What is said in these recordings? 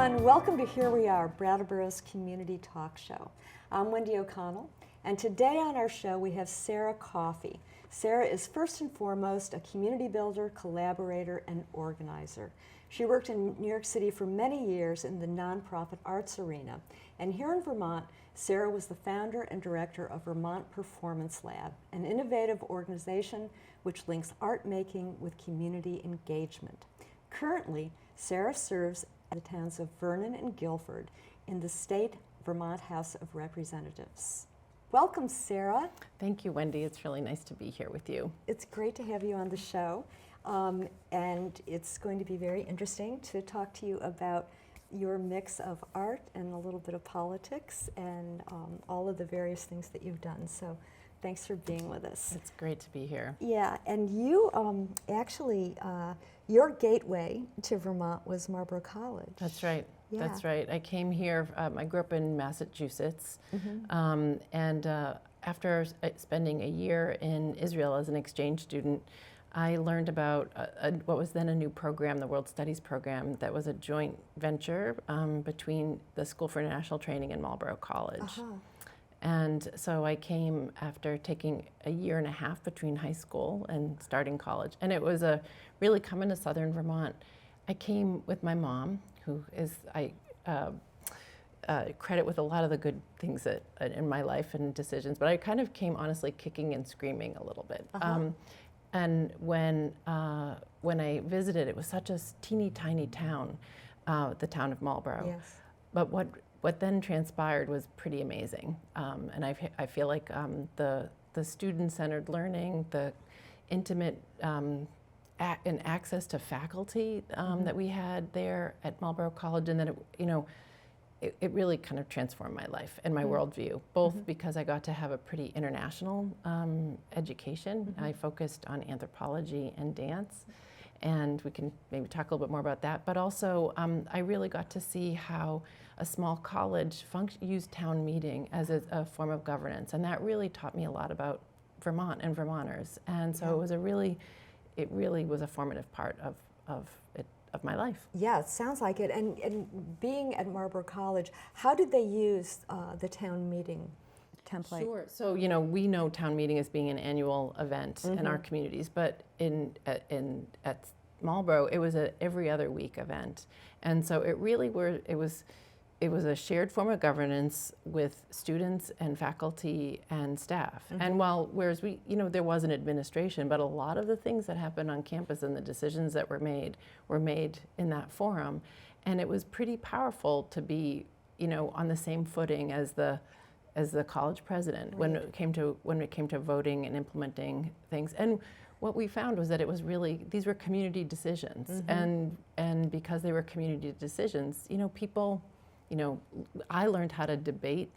everyone. Welcome to Here We Are, Brattleboro's community talk show. I'm Wendy O'Connell, and today on our show we have Sara Coffey. Sara is first and foremost a community builder, collaborator, and organizer. She worked in New York City for many years in the nonprofit arts arena, and here in Vermont, Sara was the founder and director of Vermont Performance Lab, an innovative organization which links art making with community engagement. Currently, Sara serves at the towns of Vernon and Guilford in the state Vermont House of Representatives. Welcome, Sara. Thank you, Wendy. It's really nice to be here with you. It's great to have you on the show, and it's going to be very interesting to talk to you about your mix of art and a little bit of politics and all of the various things that you've done. So thanks for being with us. It's great to be here. Yeah, and you actually, your gateway to Vermont was Marlborough College. That's right. Yeah. That's right. I came here, I grew up in Massachusetts, and after spending a year in Israel as an exchange student, I learned about what was then a new program, the World Studies program, that was a joint venture between the School for International Training and Marlborough College. And so I came after taking a year and a half between high school and starting college. And it was really coming to Southern Vermont. I came with my mom, who is, I credit with a lot of the good things that in my life and decisions, but I kind of came honestly kicking and screaming a little bit. And when I visited, it was such a teeny tiny town, the town of Marlborough. Yes. But what then transpired was pretty amazing. And I feel like the student-centered learning, the intimate and access to faculty that we had there at Marlborough College, and then it really kind of transformed my life and my worldview, both because I got to have a pretty international education. I focused on anthropology and dance, and we can maybe talk a little bit more about that, but also I really got to see how a small college used town meeting as a form of governance, and that really taught me a lot about Vermont and Vermonters, and so it really was a formative part of my life. Yeah, it sounds like it. And being at Marlborough College, how did they use the town meeting template? Sure. So we know town meeting as being an annual event in our communities, but at Marlborough it was every other week event, and so it really it was a shared form of governance with students and faculty and staff. And whereas there was an administration, but a lot of the things that happened on campus and the decisions that were made in that forum. And it was pretty powerful to be, on the same footing as the college president when it came to voting and implementing things. And what we found was that it was these were community decisions. And because they were community decisions, people, I learned how to debate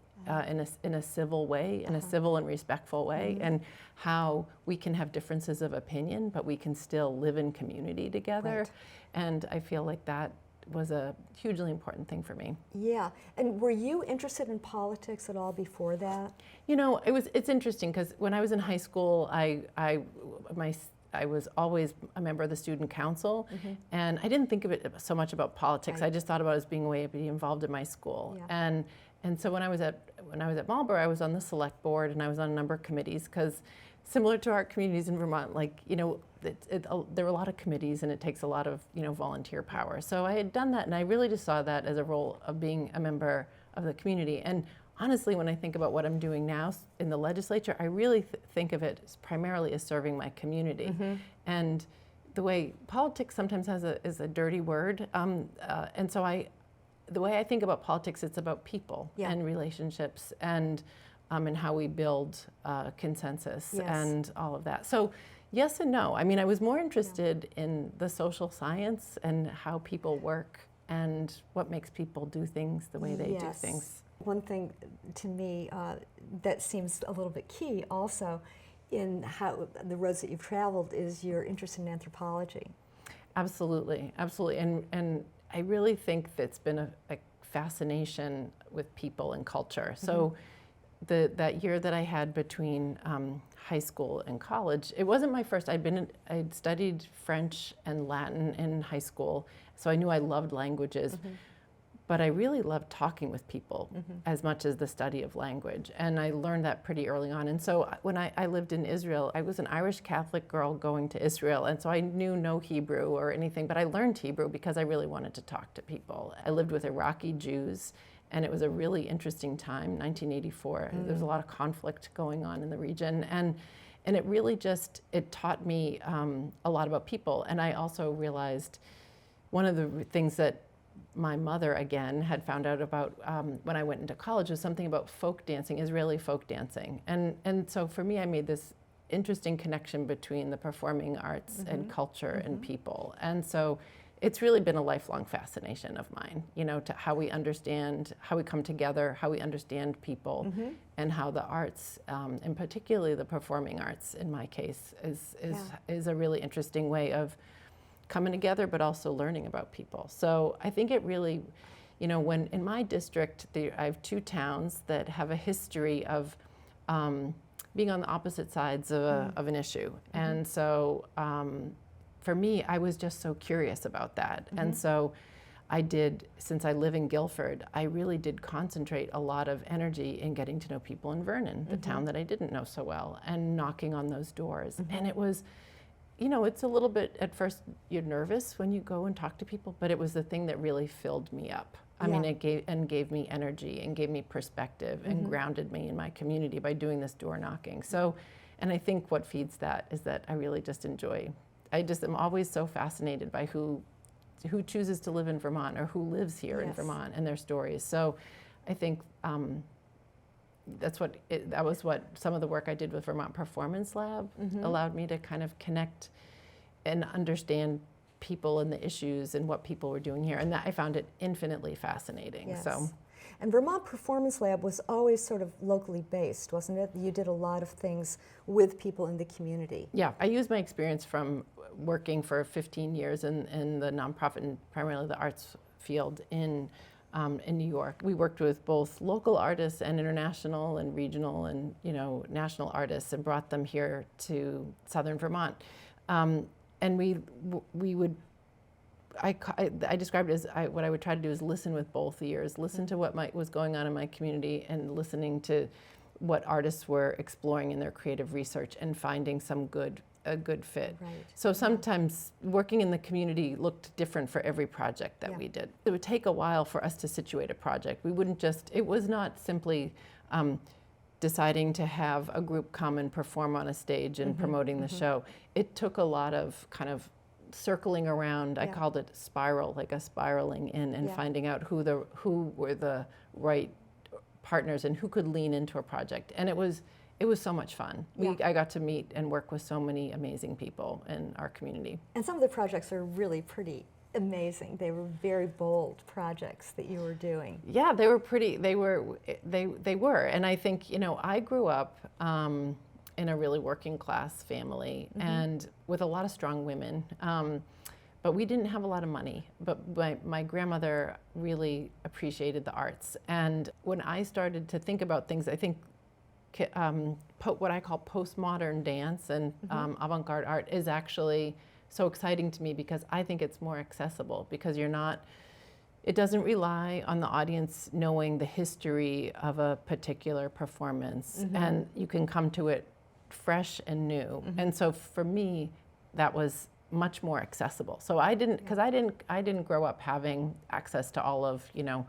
in a civil way, in a civil and respectful way, and how we can have differences of opinion, but we can still live in community together. Right. And I feel like that was a hugely important thing for me. Yeah, and were you interested in politics at all before that? It's interesting because when I was in high school, I was always a member of the student council, and I didn't think of it so much about politics. Right. I just thought about it as being a way to be involved in my school. Yeah. And so when I was at Marlborough, I was on the select board and I was on a number of committees because, similar to our communities in Vermont, there were a lot of committees and it takes a lot of volunteer power. So I had done that, and I really just saw that as a role of being a member of the community. And honestly, when I think about what I'm doing now in the legislature, I really think of it primarily as serving my community. And the way politics sometimes is a dirty word, and so the way I think about politics, it's about people and relationships and how we build consensus and all of that. So yes and no. I mean, I was more interested in the social science and how people work and what makes people do things the way they do things. One thing to me that seems a little bit key also in how the roads that you've traveled is your interest in anthropology. Absolutely, absolutely. And I really think that's been a fascination with people and culture. So that year that I had between high school and college, it wasn't my first. I'd studied French and Latin in high school, so I knew I loved languages. but I really loved talking with people as much as the study of language. And I learned that pretty early on. And so when I lived in Israel, I was an Irish Catholic girl going to Israel. And so I knew no Hebrew or anything, but I learned Hebrew because I really wanted to talk to people. I lived with Iraqi Jews, and it was a really interesting time, 1984. There was a lot of conflict going on in the region. And it really just, it taught me a lot about people. And I also realized one of the things that my mother, again, had found out about when I went into college was something about folk dancing, Israeli folk dancing. And so for me, I made this interesting connection between the performing arts and culture and people. And so it's really been a lifelong fascination of mine, you know, to how we understand, how we come together, how we understand people, and how the arts, and particularly the performing arts in my case, is a really interesting way of coming together, but also learning about people. So I think it really, you know, when in my district, I have 2 towns that have a history of being on the opposite sides of an issue. And so for me, I was just so curious about that. And so I did, since I live in Guilford, I really did concentrate a lot of energy in getting to know people in Vernon, the town that I didn't know so well, and knocking on those doors. And it was, you know, it's a little bit, at first you're nervous when you go and talk to people, but it was the thing that really filled me up. I mean, it gave me energy and gave me perspective and grounded me in my community by doing this door knocking. So, and I think what feeds that is that I really just enjoy, I just am always so fascinated by who chooses to live in Vermont or who lives here in Vermont and their stories. So I think that was what some of the work I did with Vermont Performance Lab allowed me to kind of connect and understand people and the issues and what people were doing here. And that I found it infinitely fascinating. Yes. So. And Vermont Performance Lab was always sort of locally based, wasn't it? You did a lot of things with people in the community. Yeah, I used my experience from working for 15 years in the nonprofit and primarily the arts field in New York. We worked with both local artists and international and regional and, you know, national artists and brought them here to southern Vermont. And we would, I described it as what I would try to do is listen with both ears, listen to what was going on in my community and listening to what artists were exploring in their creative research and finding a good fit. Right. So sometimes working in the community looked different for every project that we did. It would take a while for us to situate a project. We wouldn't just, it was not simply deciding to have a group come and perform on a stage and promoting the show. It took a lot of kind of circling around. I called it spiral, like a spiraling in and finding out who were the right partners and who could lean into a project. And it was so much fun. I got to meet and work with so many amazing people in our community. And some of the projects are really pretty amazing. They were very bold projects that you were doing. Yeah, they were pretty, they were. And I think, you know, I grew up in a really working class family and with a lot of strong women. But we didn't have a lot of money. But my grandmother really appreciated the arts. And when I started to think about things, I think what I call postmodern dance and avant-garde art is actually so exciting to me because I think it's more accessible because it doesn't rely on the audience knowing the history of a particular performance and you can come to it fresh and new. And so for me, that was much more accessible. So I didn't grow up having access to all of, you know,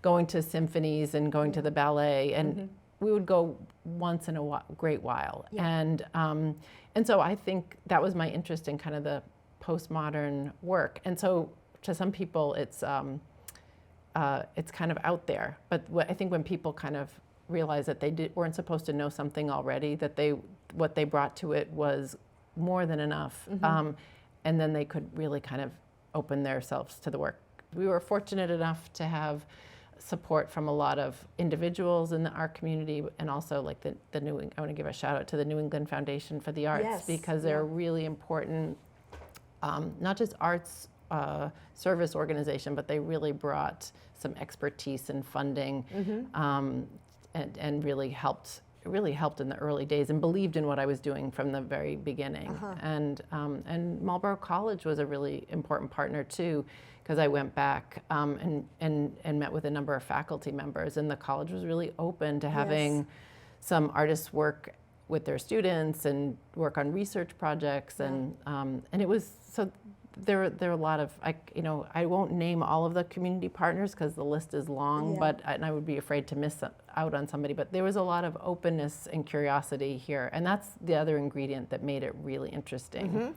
going to symphonies and going to the ballet and we would go once in a great while. And so I think that was my interest in kind of the postmodern work. And so to some people it's kind of out there. But I think when people kind of realize that they weren't supposed to know something already, that what they brought to it was more than enough. And then they could really kind of open themselves to the work. We were fortunate enough to have support from a lot of individuals in our community and also like I want to give a shout out to the New England Foundation for the Arts because they're a really important, not just arts service organization, but they really brought some expertise and funding and really helped really helped in the early days and believed in what I was doing from the very beginning. And Marlborough College was a really important partner too, because I went back and met with a number of faculty members, and the college was really open to having some artists work with their students and work on research projects, and it was so. There are a lot of, I won't name all of the community partners because the list is long, and I would be afraid to miss out on somebody, but there was a lot of openness and curiosity here, and that's the other ingredient that made it really interesting,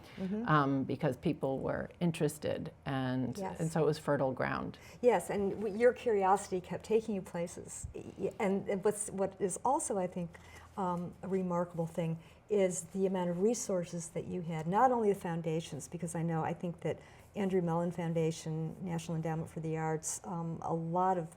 because people were interested, and so it was fertile ground. Yes, and your curiosity kept taking you places, and what is also, I think, a remarkable thing is the amount of resources that you had, not only the foundations, because I think that Andrew Mellon Foundation, National Endowment for the Arts, a lot of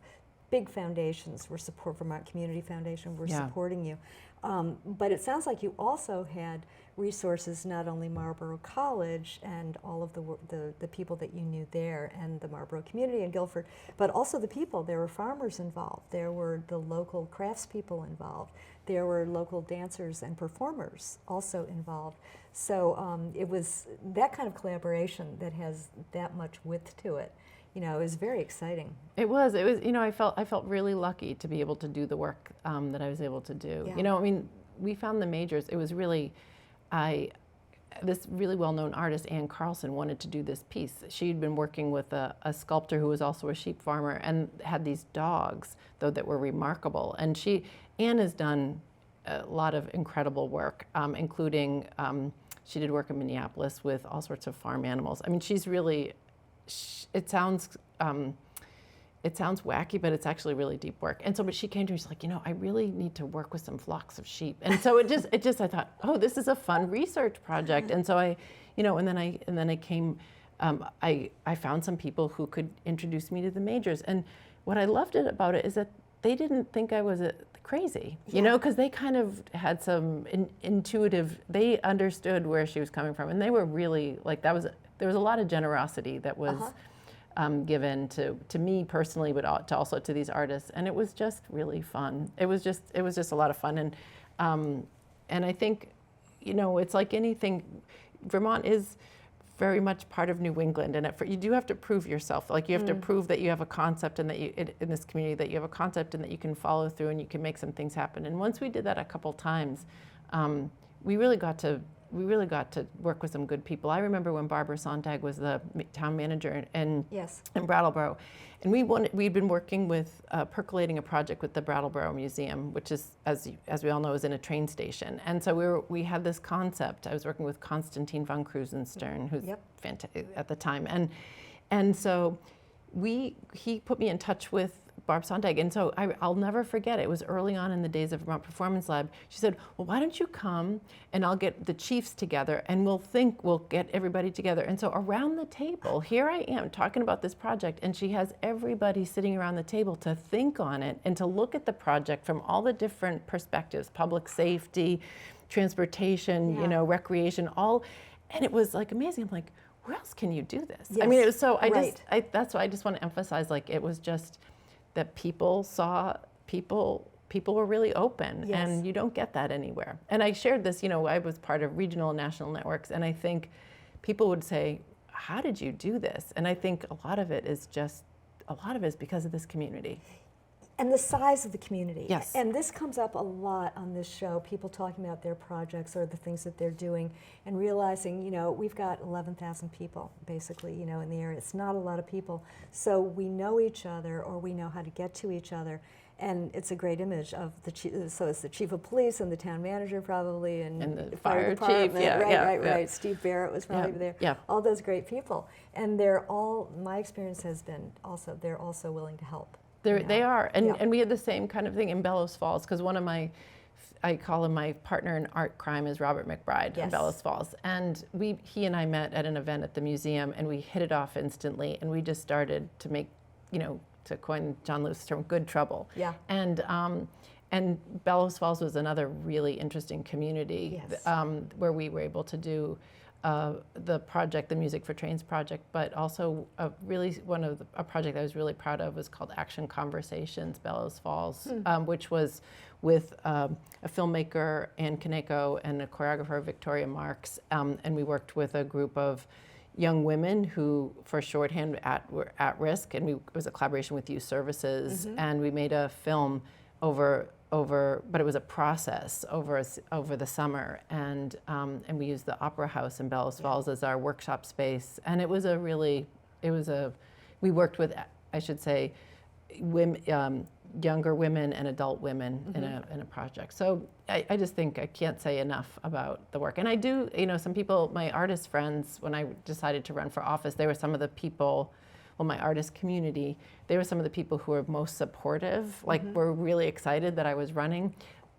big foundations were Vermont Community Foundation were supporting you. But it sounds like you also had resources, not only Marlborough College and all of the people that you knew there, and the Marlborough community and Guilford, but also the people. There were farmers involved. There were the local craftspeople involved. There were local dancers and performers also involved. So it was that kind of collaboration that has that much width to it. It was very exciting. It was. I felt really lucky to be able to do the work that I was able to do. We found the majors. It was really, this really well-known artist, Ann Carlson, wanted to do this piece. She'd been working with a sculptor who was also a sheep farmer and had these dogs, though, that were remarkable. And Ann has done a lot of incredible work, including she did work in Minneapolis with all sorts of farm animals. She's really, it sounds wacky, but it's actually really deep work. And so, but she came to me, she's like, I really need to work with some flocks of sheep. And so I thought, oh, this is a fun research project. And so I found some people who could introduce me to the majors. And what I loved about it is that they didn't think I was crazy, because they kind of had some intuitive, they understood where she was coming from. And they were really, there was a lot of generosity that was given to me personally, but also to these artists, and it was just really fun. It was just a lot of fun, and I think, it's like anything. Vermont is very much part of New England, and you do have to prove yourself. You have to prove that you have a concept, and that in this community that you have a concept, and that you can follow through, and you can make some things happen. And once we did that a couple times, we really got to work with some good people. I remember when Barbara Sontag was the town manager in Brattleboro, and we'd been working with percolating a project with the Brattleboro Museum, which is, as we all know, is in a train station. And so we had this concept. I was working with Konstantin von Krusenstern, who's fantastic at the time, and so he put me in touch with Barb Sontag, and so I'll never forget it. It was early on in the days of Vermont Performance Lab. She said, well, why don't you come and I'll get the chiefs together and we'll get everybody together. And so around the table, here I am talking about this project, and she has everybody sitting around the table to think on it and to look at the project from all the different perspectives, public safety, transportation, recreation, all, and it was amazing. I'm like, where else can you do this? Yes. It was so, that's why I just want to emphasize, it was just, that people were really open, and you don't get that anywhere. And I shared this, I was part of regional and national networks, and I think people would say, how did you do this? And I think a lot of it is because of this community. And the size of the community. Yes. And this comes up a lot on this show, people talking about their projects or the things that they're doing, and realizing, we've got 11,000 people, basically, in the area. It's not a lot of people. So we know each other, or we know how to get to each other. And it's a great image of the chief. So it's the chief of police and the town manager, probably, and the fire department. Chief. Right. Steve Barrett was probably there. Yeah. All those great people. And they're all, my experience has been also, they're also willing to help. They are, and we had the same kind of thing in Bellows Falls, because one of I call him my partner in art crime, is Robert McBride in Bellows Falls, and he and I met at an event at the museum, and we hit it off instantly, and we just started to make, to coin John Lewis's term, good trouble. Yeah. And Bellows Falls was another really interesting community where we were able to do the project, the Music for Trains project, but also a project I was really proud of was called Action Conversations, Bellows Falls, which was with a filmmaker, Ann Kaneko, and a choreographer, Victoria Marks, and we worked with a group of young women who, for shorthand, were at risk, and it was a collaboration with Youth Services, and we made a film but it was a process over the summer, and we used the Opera House in Bellows Falls as our workshop space, and we worked with, I should say, women, younger women and adult women in a project. So I just think I can't say enough about the work, and I do, some people, my artist friends, when I decided to run for office, they were some of the people. Well, my artist community, they were some of the people who were most supportive, were really excited that I was running,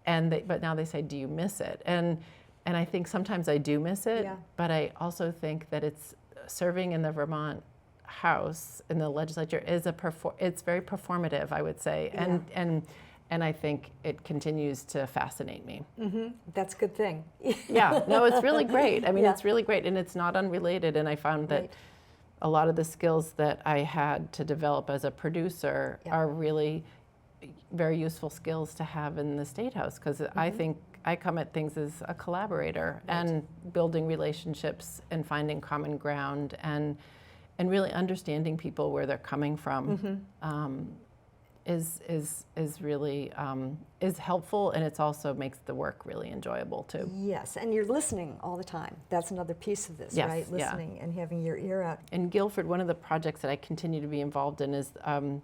but now they say, do you miss it? And I think sometimes I do miss it, but I also think that it's serving in the Vermont House, in the legislature, it's very performative, I would say, and I think it continues to fascinate me. That's a good thing. Yeah, no, it's really great. I mean, it's really great, and it's not unrelated, and I found that a lot of the skills that I had to develop as a producer are really very useful skills to have in the State House, because I think I come at things as a collaborator and building relationships and finding common ground and really understanding people where they're coming from is really is helpful, and it's also makes the work really enjoyable too. Yes, and you're listening all the time. That's another piece of this, right? Listening and having your ear out. In Guilford, one of the projects that I continue to be involved in is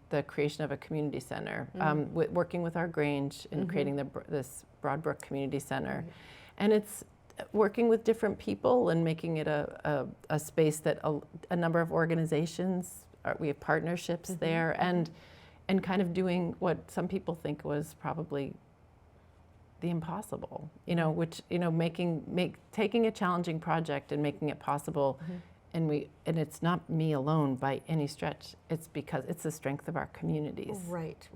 the creation of a community center, working with our Grange and creating this Broadbrook Community Center, and it's working with different people and making it a space that a number of organizations, we have partnerships there, and kind of doing what some people think was probably the impossible, which, taking a challenging project and making it possible, and it's not me alone by any stretch, it's because it's the strength of our communities. Right,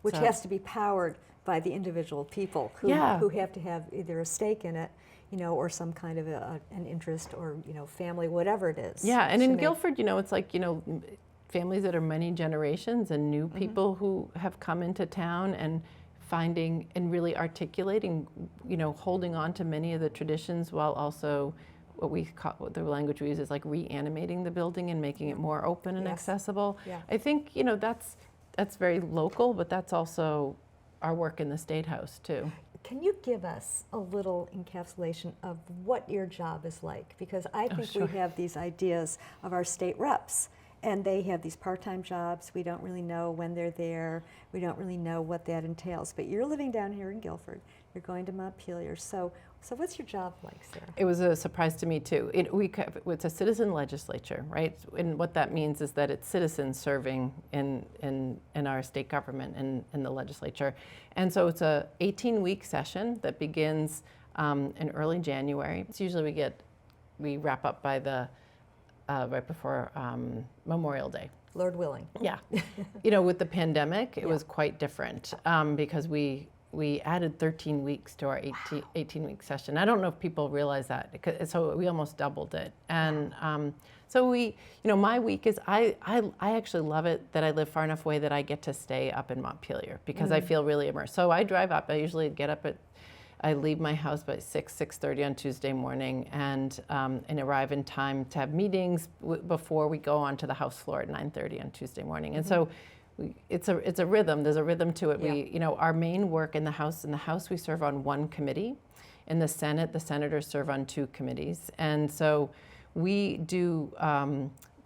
which has to be powered by the individual people who have to have either a stake in it, or some kind of an interest, or, family, whatever it is. Yeah, and in Guilford, it's like, families that are many generations and new people who have come into town and finding and really articulating, holding on to many of the traditions while also what the language we use is like reanimating the building and making it more open and accessible. I think, that's very local, but that's also our work in the State House too. Can you give us a little encapsulation of what your job is like? Because I think we have these ideas of our state reps, and they have these part-time jobs. We don't really know when they're there. We don't really know what that entails. But you're living down here in Guilford. You're going to Montpelier. So what's your job like, Sarah? It was a surprise to me, too. It's a citizen legislature, right? And what that means is that it's citizens serving in our state government and in the legislature. And so it's a 18-week session that begins in early January. It's usually we wrap up by right before Memorial Day. Lord willing. Yeah. With the pandemic, it was quite different because we added 13 weeks to our 18-week session. I don't know if people realize that, so we almost doubled it. And so my week is, I actually love it that I live far enough away that I get to stay up in Montpelier because I feel really immersed. So I drive up. I usually get up I leave my house by 6:30 on Tuesday morning and arrive in time to have meetings before we go onto the House floor at 9:30 on Tuesday morning. And so it's a rhythm. There's a rhythm to it. Yeah. Our main work in the House we serve on one committee. In the Senate, the senators serve on two committees. And so we do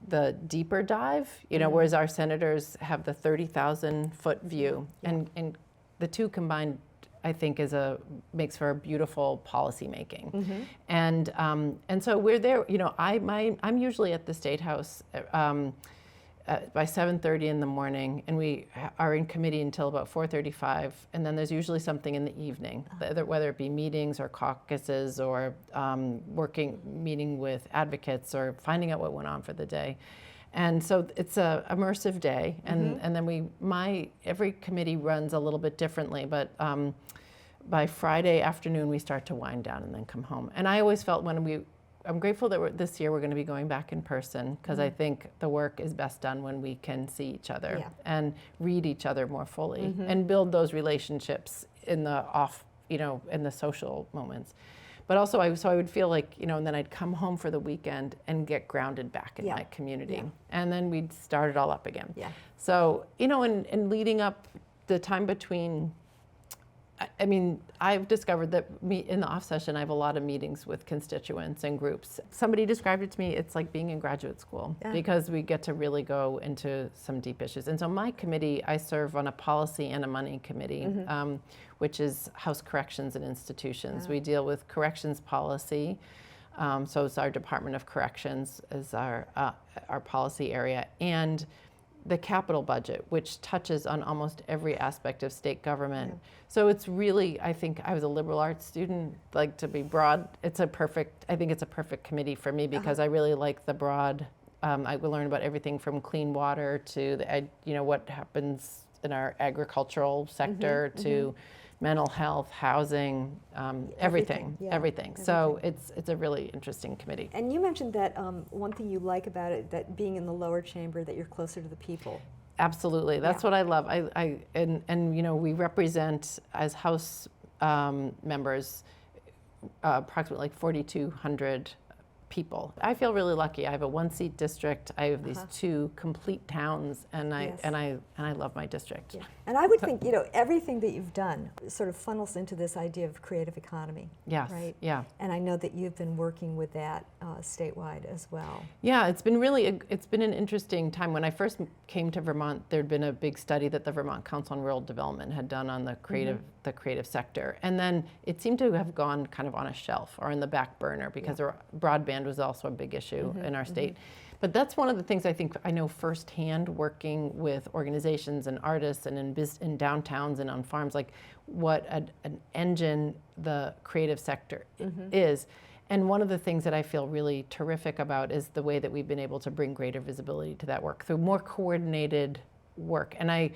the deeper dive, whereas our senators have the 30,000-foot view. Yeah. And the two combined, I think, makes for a beautiful policy making. And so we're there. I'm usually at the State House by 7:30 in the morning, and we are in committee until about 4:35, and then there's usually something in the evening, whether it be meetings or caucuses or meeting with advocates or finding out what went on for the day. And so it's a immersive day, and then every committee runs a little bit differently, but by Friday afternoon we start to wind down and then come home. And I always felt when I'm grateful that this year we're going to be going back in person, because I think the work is best done when we can see each other and read each other more fully and build those relationships in the in the social moments. But also, I would feel like, and then I'd come home for the weekend and get grounded back in my community. And then we'd start it all up again. So, and leading up the time between, I mean, I've discovered that in the off session, I have a lot of meetings with constituents and groups. Somebody described it to me, it's like being in graduate school, because we get to really go into some deep issues. And so my committee, I serve on a policy and a money committee, which is House Corrections and Institutions. We deal with corrections policy. So it's our Department of Corrections is our policy area, and the capital budget, which touches on almost every aspect of state government. So it's really, I think I was a liberal arts student, like to be broad. I think it's a perfect committee for me, because I really like the broad. I will learn about everything from clean water to what happens in our agricultural sector to mental health, housing, everything. So it's a really interesting committee. And you mentioned that one thing you like about it, that being in the lower chamber, that you're closer to the people. Absolutely, that's what I love. And we represent as House members approximately 4,200 people. I feel really lucky. I have a 1-seat district. I have these 2 complete towns, and I love my district. And I would think, everything that you've done sort of funnels into this idea of creative economy. Yes. Right? Yeah. And I know that you've been working with that statewide as well. Yeah, it's been an interesting time. When I first came to Vermont, there'd been a big study that the Vermont Council on Rural Development had done on the creative sector, and then it seemed to have gone kind of on a shelf or in the back burner, because broadband was also a big issue in our state. But that's one of the things I think I know firsthand, working with organizations and artists and in downtowns and on farms, like what an engine the creative sector is. And one of the things that I feel really terrific about is the way that we've been able to bring greater visibility to that work through more coordinated work. And I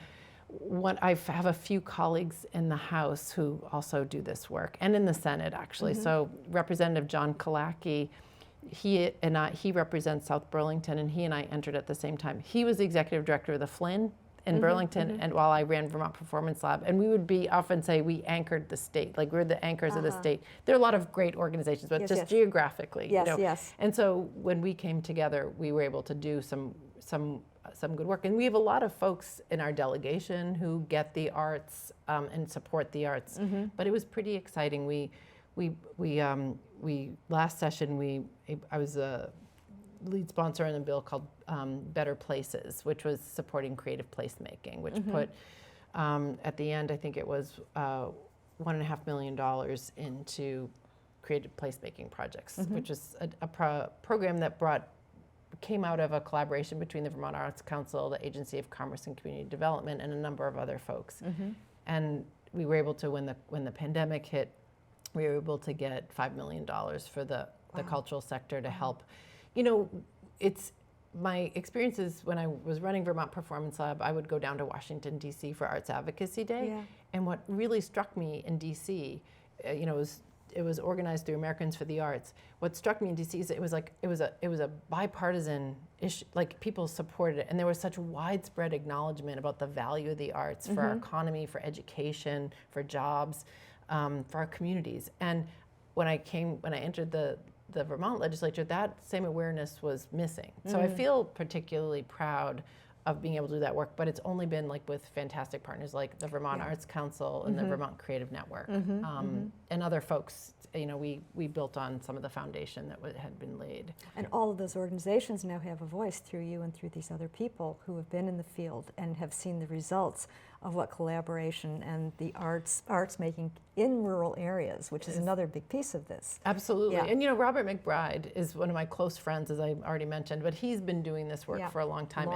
have a few colleagues in the House who also do this work, and in the Senate, actually. So Representative John Kalaki, he represents South Burlington, and he and I entered at the same time. He was the executive director of the Flynn in Burlington, and while I ran Vermont Performance Lab, and we would often say we anchored the state, like we're the anchors of the state. There are a lot of great organizations, but just geographically, And so when we came together, we were able to do some good work, and we have a lot of folks in our delegation who get the arts and support the arts. But it was pretty exciting. We last session I was a lead sponsor in a bill called Better Places, which was supporting creative placemaking, which put at the end, I think it was $1.5 million into creative placemaking projects, which is a program that came out of a collaboration between the Vermont Arts Council, the Agency of Commerce and Community Development, and a number of other folks. And we were able to, when the pandemic hit, we were able to get $5 million for the cultural sector to help. It's my experiences when I was running Vermont Performance Lab, I would go down to Washington, D.C. for Arts Advocacy Day. And what really struck me in D.C., it was organized through Americans for the Arts. What struck me in D.C. is it was a bipartisan issue, like people supported it, and there was such widespread acknowledgement about the value of the arts for our economy, for education, for jobs, for our communities. And when I entered the Vermont legislature, that same awareness was missing. So I feel particularly proud of being able to do that work, but it's only been like with fantastic partners like the Vermont Arts Council and the Vermont Creative Network, and other folks. We built on some of the foundation that had been laid. And all of those organizations now have a voice through you and through these other people who have been in the field and have seen the results of what collaboration and the arts making in rural areas, which is another big piece of this. Absolutely. And Robert McBride is one of my close friends, as I already mentioned, but he's been doing this work for a long time.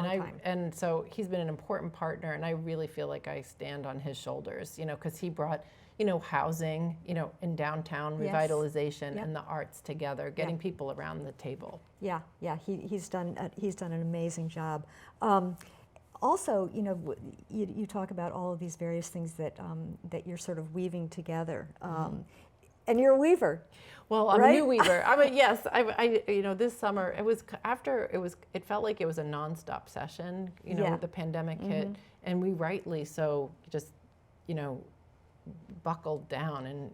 And so he's been an important partner, and I really feel like I stand on his shoulders, because he brought housing, in downtown revitalization and the arts together, getting people around the table. He's done an amazing job. Also, you talk about all of these various things that you're sort of weaving together. And you're a weaver. Well, I'm right? a new weaver. Yes, this summer, it felt like it was a nonstop session, Yeah. the pandemic hit, and we rightly so just, buckled down.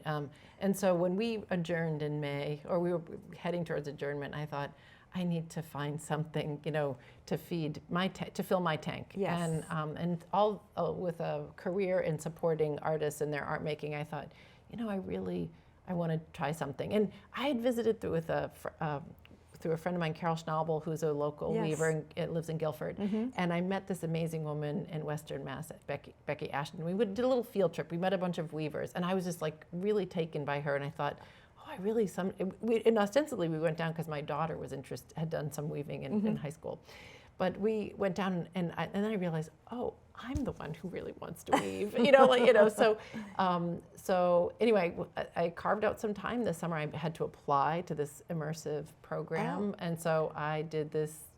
And so when we adjourned in May, or we were heading towards adjournment, I thought, I need to find something, to feed to fill my tank. Yes. And all with a career in supporting artists in their art making, I thought, I want to try something. And I had visited through a friend of mine, Carol Schnabel, who's a local Yes. weaver and lives in Guilford. And I met this amazing woman in Western Mass, Becky Ashton. We did a little field trip. We met a bunch of weavers, and I was just like really taken by her. And I thought, and ostensibly we went down because my daughter had done some weaving in high school. But we went down, and then I realized, oh, I'm the one who really wants to weave, So anyway, I carved out some time this summer. I had to apply to this immersive program, and so I did this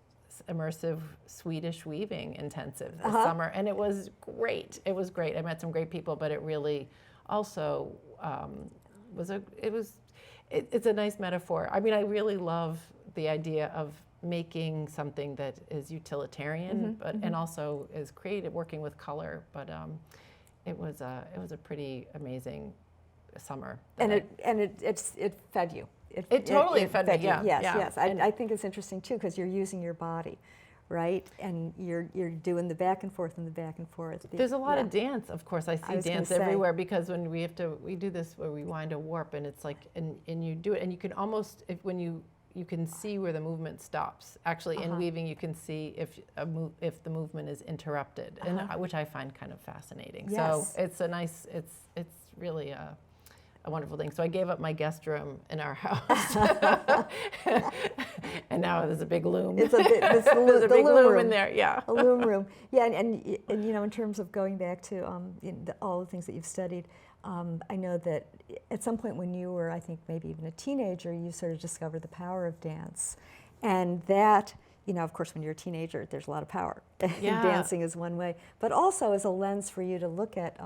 immersive Swedish weaving intensive this summer, and it was great. It was great. I met some great people, but it really also it's a nice metaphor. I mean, I really love the idea of making something that is utilitarian, and also is creative, working with color. But it was a pretty amazing summer. And it fed you. It totally fed me. You. Yeah, Yes, yeah. yes. I think it's interesting too because you're using your body, right? And you're doing the back and forth and the back and forth. There's a lot of dance, of course. I see dance gonna everywhere because when we do this where we wind a warp, and it's like, and you do it, and you can almost, you can see where the movement stops. Actually, in weaving, you can see if the movement is interrupted, and which I find kind of fascinating. Yes. So it's really a wonderful thing. So I gave up my guest room in our house, and now there's a big loom. It's there's a big loom room in there. Yeah, a loom room. Yeah, and in terms of going back to all the things that you've studied. I know that at some point when you were, I think maybe even a teenager, you sort of discovered the power of dance. And that, of course, when you're a teenager, there's a lot of power. Yeah. And dancing is one way. But also as a lens for you to look at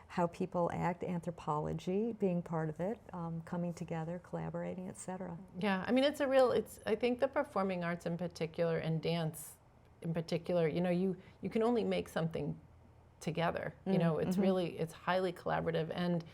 how people act, anthropology being part of it, coming together, collaborating, et cetera. Yeah, I mean, I think the performing arts in particular, and dance in particular, you can only make something together. It's highly collaborative, and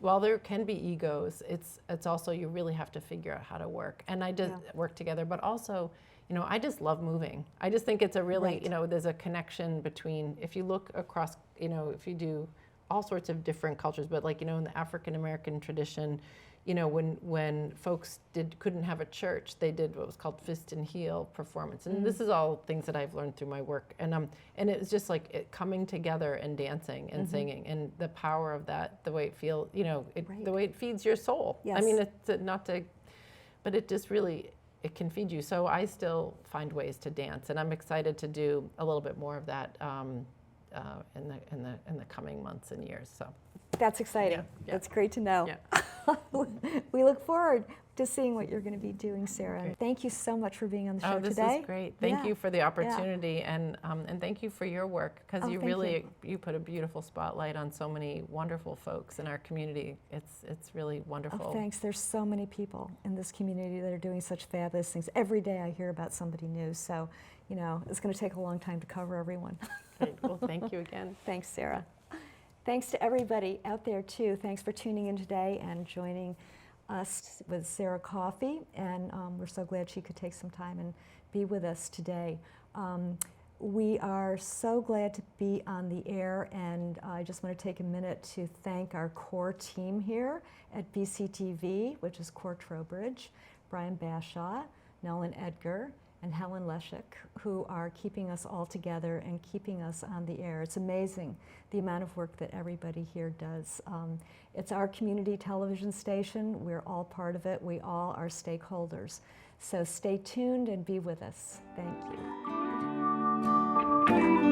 while there can be egos, it's also, you really have to figure out how to work. And I just work together, but also, I just love moving. I just think it's a really, there's a connection between, if you look across, if you do all sorts of different cultures, but like, in the African American tradition, when folks couldn't have a church, they did what was called fist and heel performance. And this is all things that I've learned through my work. And it was just like it coming together and dancing and singing, and the power of that, the way it feels, the way it feeds your soul. Yes. I mean, but it just really, it can feed you. So I still find ways to dance, and I'm excited to do a little bit more of that in the coming months and years. So. That's exciting. Yeah. That's great to know. Yeah. We look forward to seeing what you're going to be doing, Sara. Great. Thank you so much for being on the show this today. Is great. Thank you for the opportunity, and thank you for your work, because you put a beautiful spotlight on so many wonderful folks in our community. It's really wonderful. Oh, thanks. There's so many people in this community that are doing such fabulous things. Every day I hear about somebody new, so it's going to take a long time to cover everyone. Great. Well, thank you again. Thanks, Sara. Thanks to everybody out there, too. Thanks for tuning in today and joining us with Sara Coffey. And we're so glad she could take some time and be with us today. We are so glad to be on the air, and I just want to take a minute to thank our core team here at BCTV, which is Core Trowbridge, Brian Bashaw, Nolan Edgar, and Helen Leshik, who are keeping us all together and keeping us on the air. It's amazing the amount of work that everybody here does. It's our community television station. We're all part of it. We all are stakeholders. So stay tuned and be with us. Thank you.